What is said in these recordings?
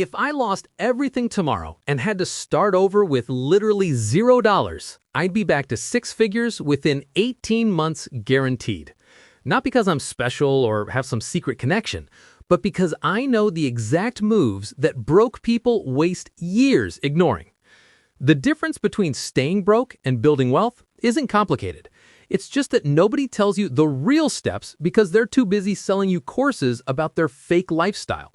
If I lost everything tomorrow and had to start over with literally $0, I'd be back to six figures within 18 months guaranteed. Not because I'm special or have some secret connection, but because I know the exact moves that broke people waste years ignoring. The difference between staying broke and building wealth isn't complicated. It's just that nobody tells you the real steps because they're too busy selling you courses about their fake lifestyle.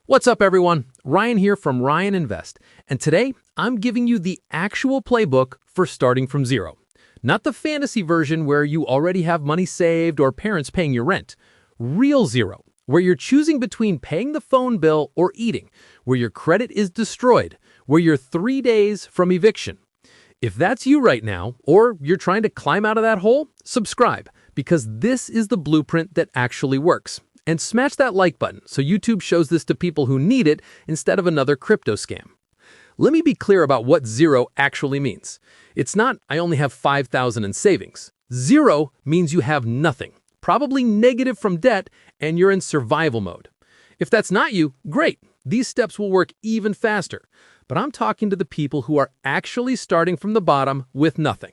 What's up, everyone? Ryan here from Ryan Invest, and today I'm giving you the actual playbook for starting from zero. Not the fantasy version where you already have money saved or parents paying your rent. Real zero, where you're choosing between paying the phone bill or eating, where your credit is destroyed, where you're 3 days from eviction. If that's you right now, or you're trying to climb out of that hole, subscribe, because this is the blueprint that actually works. And smash that like button so YouTube shows this to people who need it instead of another crypto scam. Let me be clear about what zero actually means. It's not, I only have $5,000 in savings. Zero means you have nothing, probably negative from debt, and you're in survival mode. If that's not you, great. These steps will work even faster. But I'm talking to the people who are actually starting from the bottom with nothing.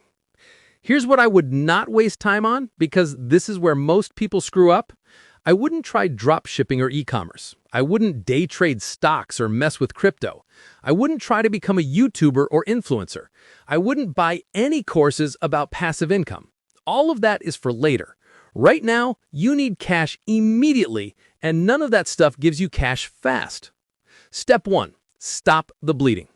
Here's what I would not waste time on, because this is where most people screw up. I wouldn't try drop shipping or e-commerce. I wouldn't day trade stocks or mess with crypto. I wouldn't try to become a YouTuber or influencer. I wouldn't buy any courses about passive income. All of that is for later. Right now, you need cash immediately, and none of that stuff gives you cash fast. Step 1, stop the bleeding.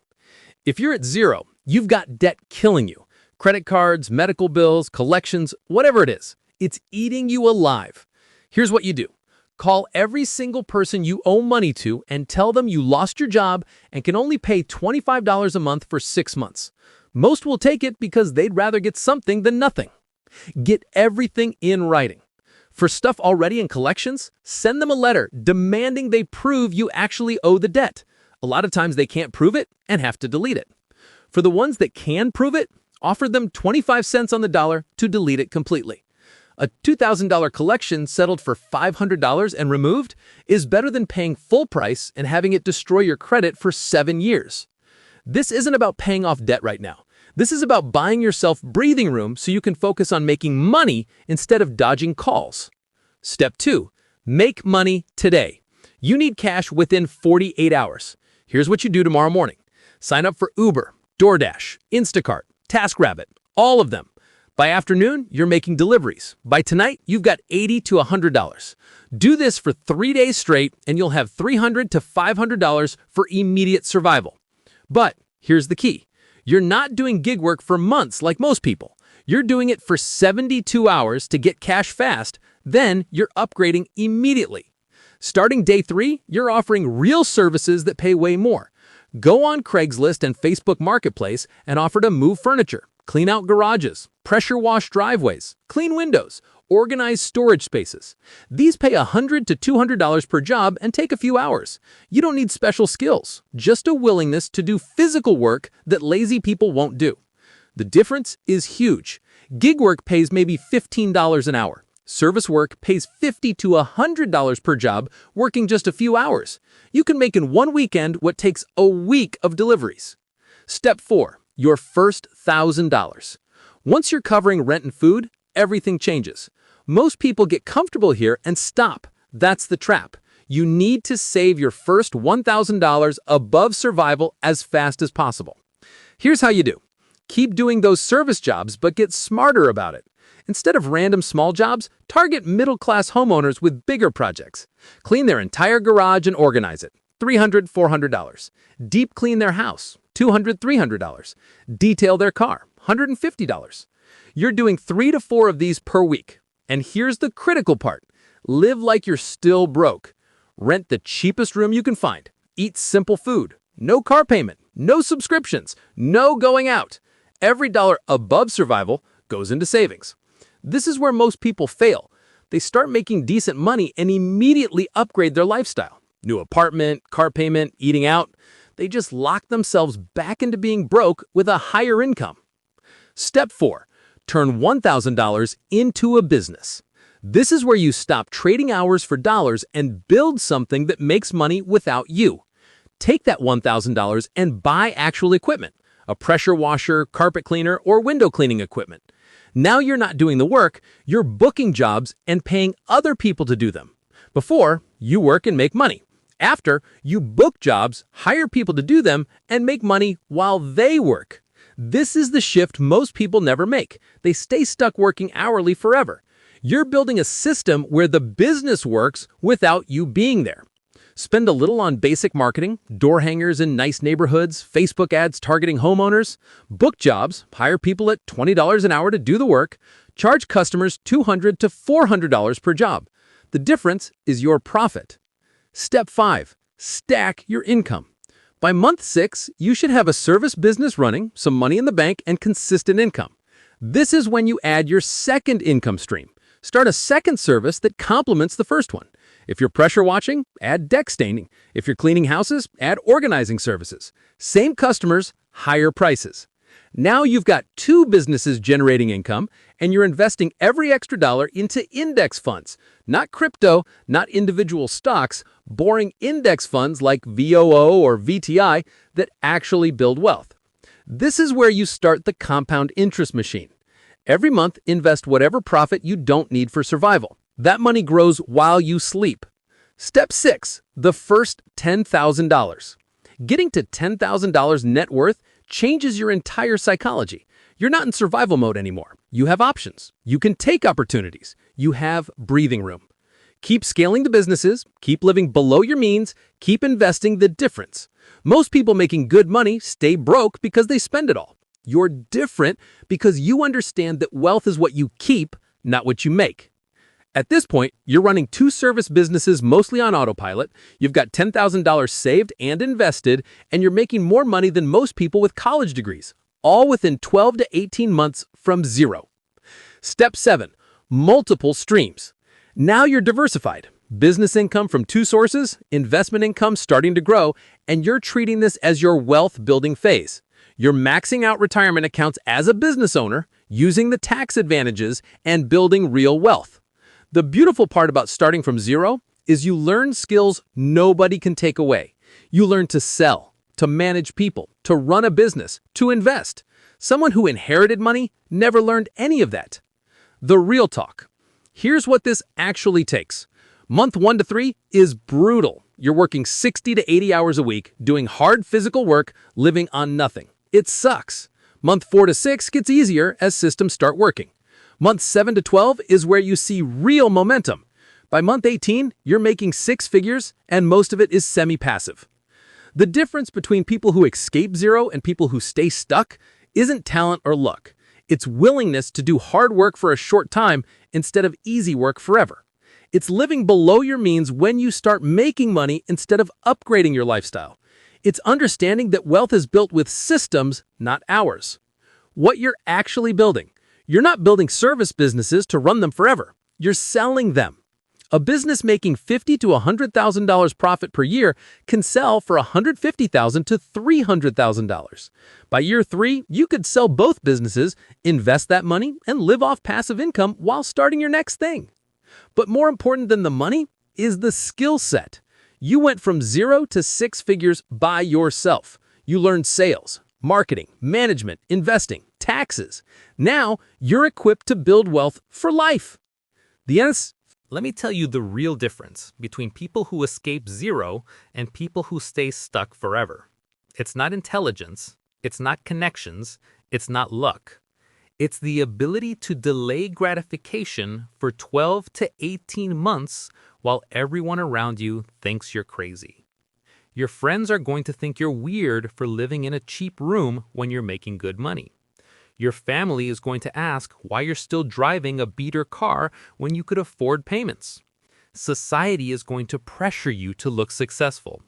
If you're at zero, you've got debt killing you. Credit cards, medical bills, collections, whatever it is. It's eating you alive. Here's what you do. Call every single person you owe money to and tell them you lost your job and can only pay $25 a month for 6 months. Most will take it because they'd rather get something than nothing. Get everything in writing. For stuff already in collections, send them a letter demanding they prove you actually owe the debt. A lot of times they can't prove it and have to delete it. For the ones that can prove it, offer them 25 cents on the dollar to delete it completely. A $2,000 collection settled for $500 and removed is better than paying full price and having it destroy your credit for 7 years. This isn't about paying off debt right now. This is about buying yourself breathing room so you can focus on making money instead of dodging calls. Step 2, make money today. You need cash within 48 hours. Here's what you do tomorrow morning. Sign up for Uber, DoorDash, Instacart, TaskRabbit, all of them. By afternoon, you're making deliveries. By tonight, you've got $80 to $100. Do this for 3 days straight, and you'll have $300 to $500 for immediate survival. But here's the key. You're not doing gig work for months like most people. You're doing it for 72 hours to get cash fast, then you're upgrading immediately. Starting day 3, you're offering real services that pay way more. Go on Craigslist and Facebook Marketplace and offer to move furniture, clean out garages, pressure wash driveways, clean windows, organize storage spaces. These pay $100 to $200 per job and take a few hours. You don't need special skills, just a willingness to do physical work that lazy people won't do. The difference is huge. Gig work pays maybe $15 an hour. Service work pays $50 to $100 per job, working just a few hours. You can make in one weekend what takes a week of deliveries. Step 4, your first $1,000. Once you're covering rent and food, everything changes. Most people get comfortable here and stop. That's the trap. You need to save your first $1,000 above survival as fast as possible. Here's how you do. Keep doing those service jobs, but get smarter about it. Instead of random small jobs, target middle-class homeowners with bigger projects. Clean their entire garage and organize it. $300, $400. Deep clean their house. $200, $300. Detail their car. $150. You're doing 3 to 4 of these per week. And here's the critical part. Live like you're still broke. Rent the cheapest room you can find. Eat simple food. No car payment. No subscriptions. No going out. Every dollar above survival goes into savings. This is where most people fail. They start making decent money and immediately upgrade their lifestyle. New apartment, car payment, eating out. They just lock themselves back into being broke with a higher income. Step 4, turn $1,000 into a business. This is where you stop trading hours for dollars and build something that makes money without you. Take that $1,000 and buy actual equipment, a pressure washer, carpet cleaner, or window cleaning equipment. Now you're not doing the work, you're booking jobs and paying other people to do them. Before, you work and make money. After, you book jobs, hire people to do them, and make money while they work. This is the shift most people never make. They stay stuck working hourly forever. You're building a system where the business works without you being there. Spend a little on basic marketing, door hangers in nice neighborhoods, Facebook ads targeting homeowners, book jobs, hire people at $20 an hour to do the work, charge customers $200 to $400 per job. The difference is your profit. Step 5. Stack your income. By month 6, you should have a service business running, some money in the bank, and consistent income. This is when you add your second income stream. Start a second service that complements the first one. If you're pressure washing, add deck staining. If you're cleaning houses, add organizing services. Same customers, higher prices. Now you've got 2 businesses generating income, and you're investing every extra dollar into index funds. Not crypto, not individual stocks, boring index funds like VOO or VTI that actually build wealth. This is where you start the compound interest machine. Every month, invest whatever profit you don't need for survival. That money grows while you sleep. Step 6. The first $10,000. Getting to $10,000 net worth changes your entire psychology. You're not in survival mode anymore. You have options. You can take opportunities. You have breathing room. Keep scaling the businesses, keep living below your means, keep investing the difference. Most people making good money stay broke because they spend it all. You're different because you understand that wealth is what you keep, not what you make. At this point, you're running 2 service businesses mostly on autopilot, you've got $10,000 saved and invested, and you're making more money than most people with college degrees, all within 12 to 18 months from zero. Step 7. Multiple streams. Now you're diversified. Business income from 2 sources, investment income starting to grow, and you're treating this as your wealth building phase. You're maxing out retirement accounts as a business owner, using the tax advantages, and building real wealth. The beautiful part about starting from zero is you learn skills nobody can take away. You learn to sell, to manage people, to run a business, to invest. Someone who inherited money never learned any of that. The real talk. Here's what this actually takes. Month 1 to 3 is brutal. You're working 60 to 80 hours a week, doing hard physical work, living on nothing. It sucks. Month 4 to 6 gets easier as systems start working. Month 7 to 12 is where you see real momentum. By month 18, you're making 6 figures, and most of it is semi-passive. The difference between people who escape zero and people who stay stuck isn't talent or luck. It's willingness to do hard work for a short time instead of easy work forever. It's living below your means when you start making money instead of upgrading your lifestyle. It's understanding that wealth is built with systems, not hours. What you're actually building. You're not building service businesses to run them forever. You're selling them. A business making $50,000 to $100,000 profit per year can sell for $150,000 to $300,000. By year 3, you could sell both businesses, invest that money, and live off passive income while starting your next thing. But more important than the money is the skill set. You went from 0 to 6 figures by yourself. You learned sales, marketing, management, investing, taxes. Now, you're equipped to build wealth for life. Let me tell you the real difference between people who escape zero and people who stay stuck forever. It's not intelligence, it's not connections, it's not luck. It's the ability to delay gratification for 12 to 18 months while everyone around you thinks you're crazy. Your friends are going to think you're weird for living in a cheap room when you're making good money. Your family is going to ask why you're still driving a beater car when you could afford payments. Society is going to pressure you to look successful.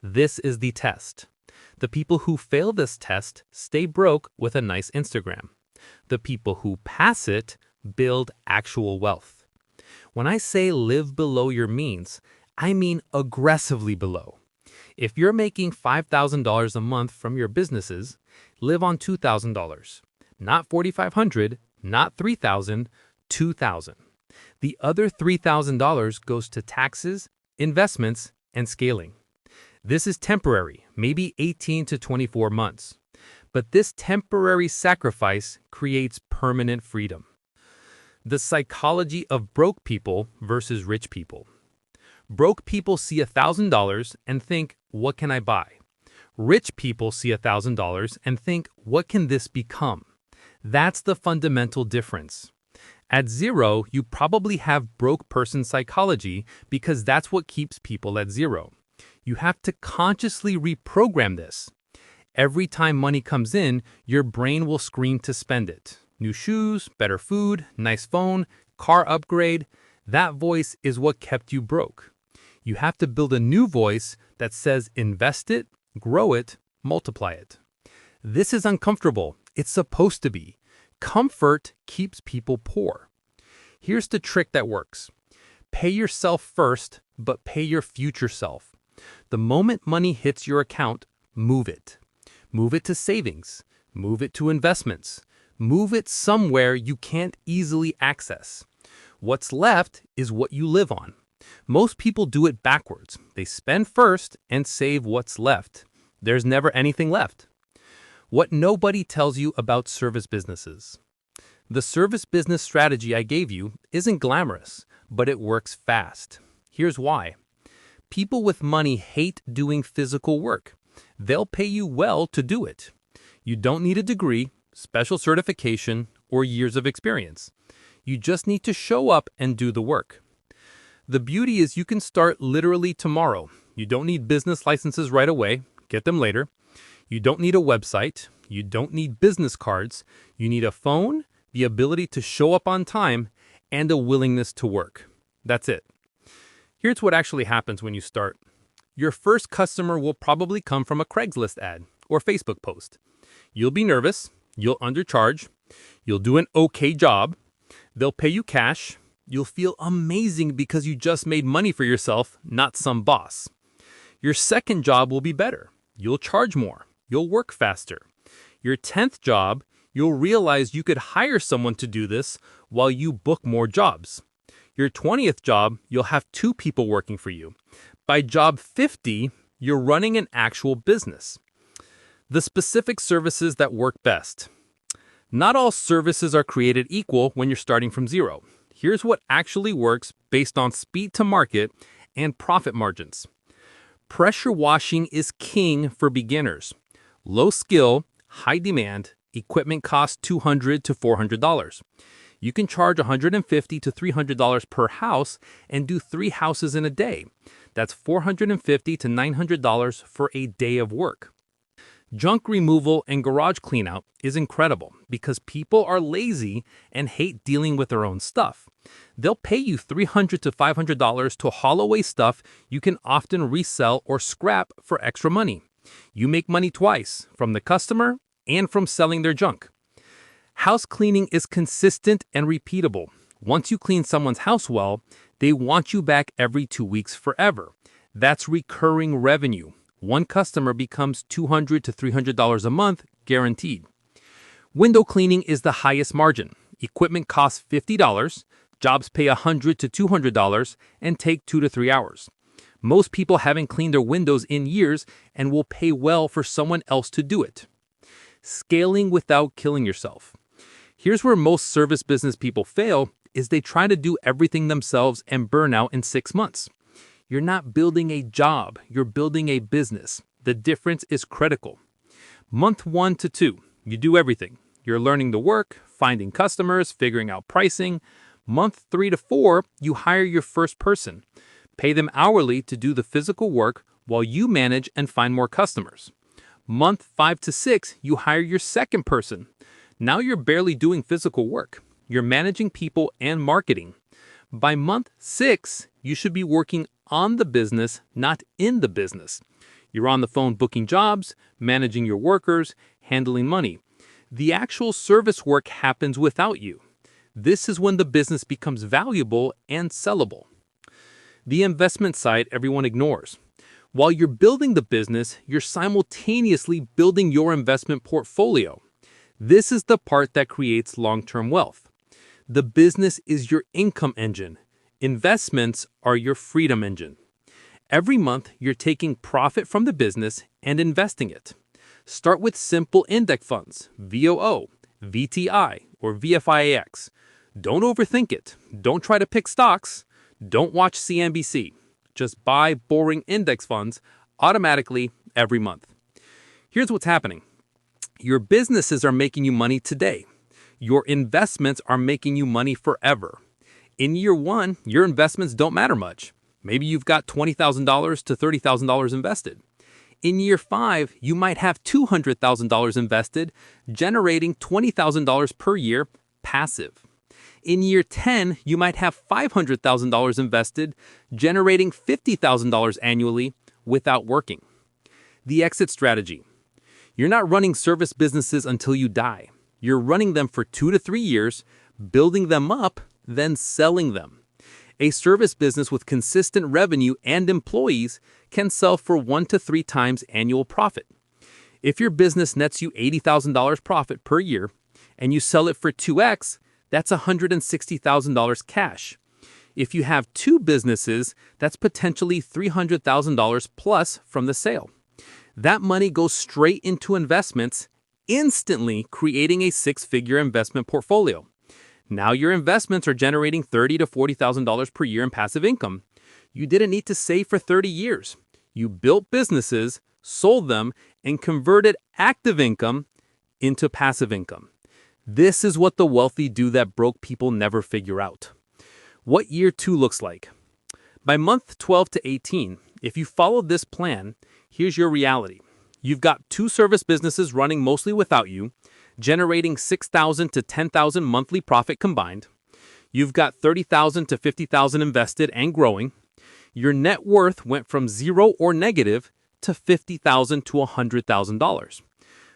This is the test. The people who fail this test stay broke with a nice Instagram. The people who pass it build actual wealth. When I say live below your means, I mean aggressively below. If you're making $5,000 a month from your businesses, live on $2,000. Not $4,500, not $3,000, $2,000. The other $3,000 goes to taxes, investments, and scaling. This is temporary, maybe 18 to 24 months. But this temporary sacrifice creates permanent freedom. The psychology of broke people versus rich people. Broke people see $1,000 and think, what can I buy? Rich people see $1,000 and think, what can this become? That's the fundamental difference. At zero, you probably have broke person psychology because that's what keeps people at zero. You have to consciously reprogram this. Every time money comes in, your brain will scream to spend it. New shoes, better food, nice phone, car upgrade. That voice is what kept you broke. You have to build a new voice that says invest it, grow it, multiply it. This is uncomfortable. It's supposed to be. Comfort keeps people poor. Here's the trick that works. Pay yourself first, but pay your future self. The moment money hits your account, move it. Move it to savings. Move it to investments. Move it somewhere you can't easily access. What's left is what you live on. Most people do it backwards. They spend first and save what's left. There's never anything left. What nobody tells you about service businesses. The service business strategy I gave you isn't glamorous, but it works fast. Here's why. People with money hate doing physical work. They'll pay you well to do it. You don't need a degree, special certification, or years of experience. You just need to show up and do the work. The beauty is you can start literally tomorrow. You don't need business licenses right away. Get them later. You don't need a website. You don't need business cards. You need a phone, the ability to show up on time, and a willingness to work. That's it. Here's what actually happens when you start. Your first customer will probably come from a Craigslist ad or Facebook post. You'll be nervous. You'll undercharge. You'll do an okay job. They'll pay you cash. You'll feel amazing because you just made money for yourself, not some boss. Your second job will be better. You'll charge more. You'll work faster. Your 10th job, you'll realize you could hire someone to do this while you book more jobs. Your 20th job, you'll have 2 people working for you. By job 50, you're running an actual business. The specific services that work best. Not all services are created equal when you're starting from zero. Here's what actually works based on speed to market and profit margins. Pressure washing is king for beginners. Low skill, high demand, equipment costs $200 to $400. You can charge $150 to $300 per house and do 3 houses in a day. That's $450 to $900 for a day of work. Junk removal and garage cleanout is incredible because people are lazy and hate dealing with their own stuff. They'll pay you $300 to $500 to haul away stuff you can often resell or scrap for extra money. You make money twice, from the customer and from selling their junk. House cleaning is consistent and repeatable. Once you clean someone's house well, they want you back every 2 weeks forever. That's recurring revenue. One customer becomes $200 to $300 a month, guaranteed. Window cleaning is the highest margin. Equipment costs $50, jobs pay $100 to $200, and take 2 to 3 hours. Most people haven't cleaned their windows in years and will pay well for someone else to do it. Scaling without killing yourself. Here's where most service business people fail is they try to do everything themselves and burn out in 6 months. You're not building a job, you're building a business. The difference is critical. Month 1 to 2, you do everything. You're learning the work, finding customers, figuring out pricing. Month 3 to 4, you hire your first person. Pay them hourly to do the physical work while you manage and find more customers. Month 5 to 6, you hire your second person. Now you're barely doing physical work. You're managing people and marketing. By month 6, you should be working on the business, not in the business. You're on the phone booking jobs, managing your workers, handling money. The actual service work happens without you. This is when the business becomes valuable and sellable. The investment side everyone ignores. While you're building the business, you're simultaneously building your investment portfolio. This is the part that creates long-term wealth. The business is your income engine. Investments are your freedom engine. Every month, you're taking profit from the business and investing it. Start with simple index funds, VOO, VTI, or VFIAX. Don't overthink it. Don't try to pick stocks. Don't watch CNBC. Just buy boring index funds automatically every month. Here's what's happening. Your businesses are making you money today. Your investments are making you money forever. In year one, your investments don't matter much. Maybe you've got $20,000 to $30,000 invested. In year 5, you might have $200,000 invested, generating $20,000 per year passive. In year 10, you might have $500,000 invested, generating $50,000 annually without working. The exit strategy. You're not running service businesses until you die. You're running them for 2 to 3 years, building them up, then selling them. A service business with consistent revenue and employees can sell for 1 to 3 times annual profit. If your business nets you $80,000 profit per year and you sell it for 2x, that's $160,000 cash. If you have 2 businesses, that's potentially $300,000 plus from the sale. That money goes straight into investments, instantly creating a 6-figure investment portfolio. Now your investments are generating $30,000 to $40,000 per year in passive income. You didn't need to save for 30 years. You built businesses, sold them, and converted active income into passive income. This is what the wealthy do that broke people never figure out. What year 2 looks like. By month 12 to 18, if you follow this plan, here's your reality. You've got 2 service businesses running mostly without you, generating $6,000 to $10,000 monthly profit combined. You've got $30,000 to $50,000 invested and growing. Your net worth went from 0 or negative to $50,000 to $100,000.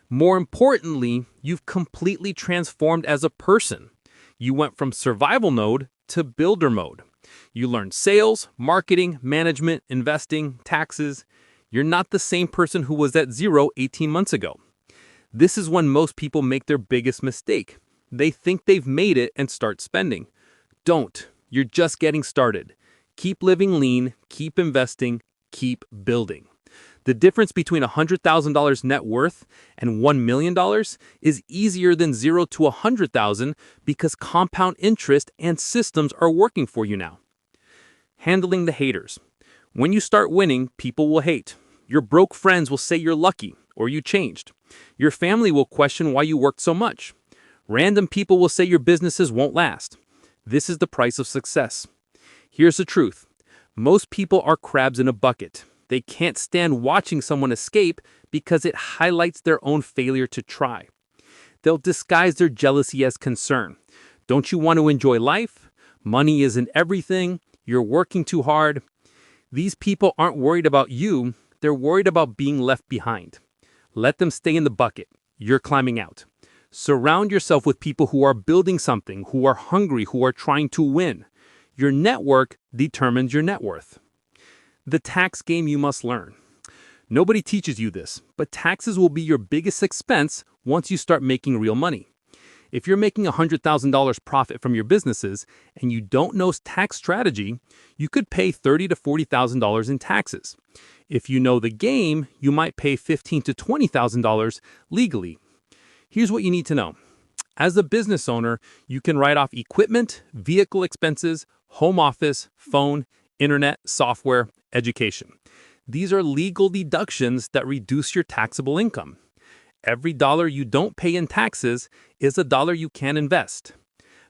More importantly, you've completely transformed as a person. You went from survival mode to builder mode. You learned sales, marketing, management, investing, taxes. You're not the same person who was at 0 18 months ago. This is when most people make their biggest mistake. They think they've made it and start spending. Don't. You're just getting started. Keep living lean, keep investing, keep building. The difference between $100,000 net worth and $1 million is easier than 0 to $100,000 because compound interest and systems are working for you now. Handling the haters. When you start winning, people will hate. Your broke friends will say you're lucky or you changed. Your family will question why you worked so much. Random people will say your businesses won't last. This is the price of success. Here's the truth. Most people are crabs in a bucket. They can't stand watching someone escape because it highlights their own failure to try. They'll disguise their jealousy as concern. Don't you want to enjoy life? Money isn't everything. You're working too hard. These people aren't worried about you. They're worried about being left behind. Let them stay in the bucket. You're climbing out. Surround yourself with people who are building something, who are hungry, who are trying to win. Your network determines your net worth. The tax game you must learn. Nobody teaches you this, but taxes will be your biggest expense once you start making real money. If you're making $100,000 profit from your businesses and you don't know tax strategy, you could pay $30,000 to $40,000 in taxes. If you know the game, you might pay $15,000 to $20,000 legally. Here's what you need to know. As a business owner, you can write off equipment, vehicle expenses, home office, phone, internet, software, education. These are legal deductions that reduce your taxable income. Every dollar you don't pay in taxes is a dollar you can invest.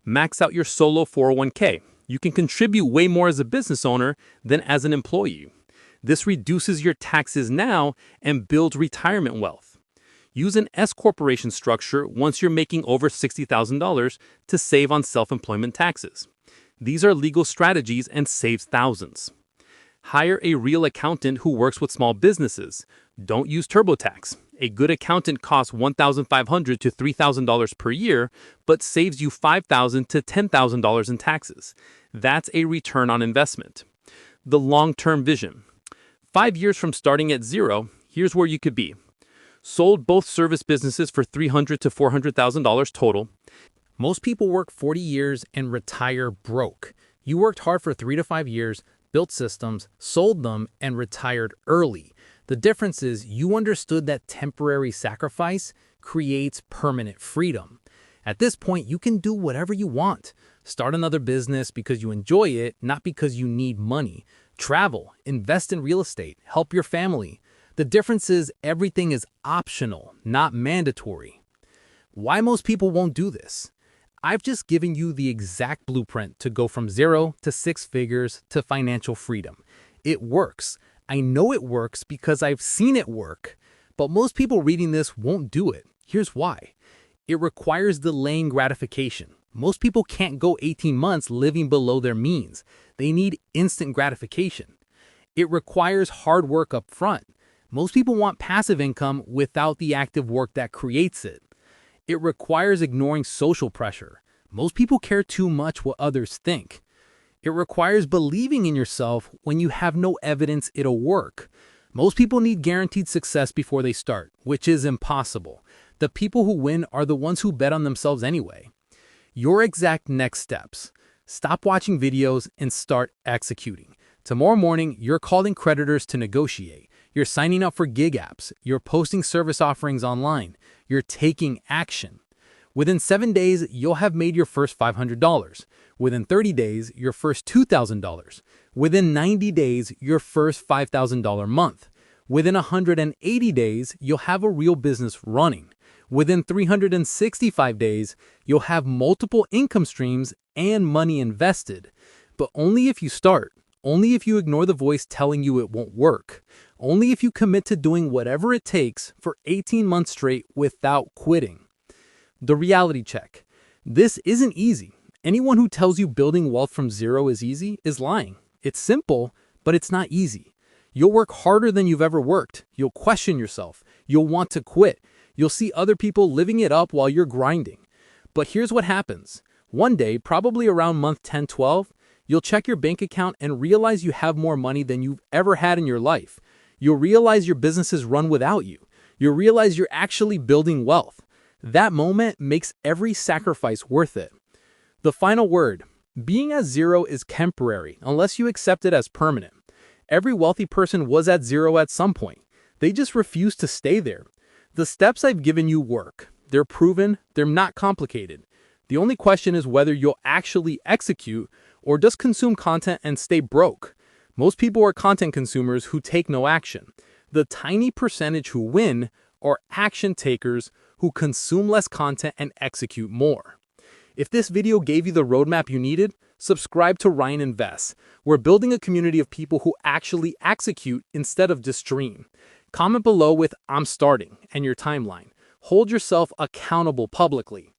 Max out your solo 401k. You can contribute way more as a business owner than as an employee. This reduces your taxes now and builds retirement wealth. Use an S corporation structure once you're making over $60,000 to save on self-employment taxes. These are legal strategies and saves thousands. Hire a real accountant who works with small businesses. Don't use TurboTax. A good accountant costs $1,500 to $3,000 per year, but saves you $5,000 to $10,000 in taxes. That's a return on investment. The long-term vision. 5 years from starting at 0, here's where you could be. Sold both service businesses for $300,000 to $400,000 total. Most people work 40 years and retire broke. You worked hard for 3 to 5 years, built systems, sold them, and retired early. The difference is you understood that temporary sacrifice creates permanent freedom. At this point, you can do whatever you want. Start another business because you enjoy it, not because you need money. Travel, invest in real estate, help your family. The difference is everything is optional, not mandatory. Why most people won't do this? I've just given you the exact blueprint to go from 0 to 6 figures to financial freedom. It works. I know it works because I've seen it work. But most people reading this won't do it. Here's why. It requires delaying gratification. Most people can't go 18 months living below their means. They need instant gratification. It requires hard work up front. Most people want passive income without the active work that creates it. It requires ignoring social pressure. Most people care too much what others think. It requires believing in yourself when you have no evidence it'll work. Most people need guaranteed success before they start, which is impossible. The people who win are the ones who bet on themselves anyway. Your exact next steps. Stop watching videos and start executing. Tomorrow morning, you're calling creditors to negotiate. You're signing up for gig apps. You're posting service offerings online. You're taking action. Within 7 days, you'll have made your first $500. Within 30 days, your first $2,000. Within 90 days, your first $5,000 month. Within 180 days, you'll have a real business running. Within 365 days, you'll have multiple income streams and money invested. But only if you start. Only if you ignore the voice telling you it won't work. Only if you commit to doing whatever it takes for 18 months straight without quitting. The reality check. This isn't easy. Anyone who tells you building wealth from zero is easy is lying. It's simple, but it's not easy. You'll work harder than you've ever worked. You'll question yourself. You'll want to quit. You'll see other people living it up while you're grinding. But here's what happens. One day, probably around month 10, 12, you'll check your bank account and realize you have more money than you've ever had in your life. You'll realize your businesses run without you. You'll realize you're actually building wealth. That moment makes every sacrifice worth it. The final word. Being at zero is temporary unless you accept it as permanent. Every wealthy person was at zero at some point. They just refuse to stay there. The steps I've given you work. They're proven. They're not complicated. The only question is whether you'll actually execute or just consume content and stay broke. Most people are content consumers who take no action. The tiny percentage who win are action takers who consume less content and execute more. If this video gave you the roadmap you needed, subscribe to Ryan Invests. We're building a community of people who actually execute instead of just dream. Comment below with "I'm starting" and your timeline. Hold yourself accountable publicly.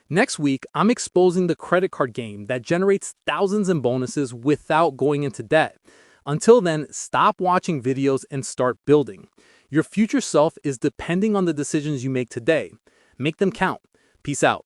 Next week, I'm exposing the credit card game that generates thousands in bonuses without going into debt. Until then, stop watching videos and start building. Your future self is depending on the decisions you make today. Make them count. Peace out.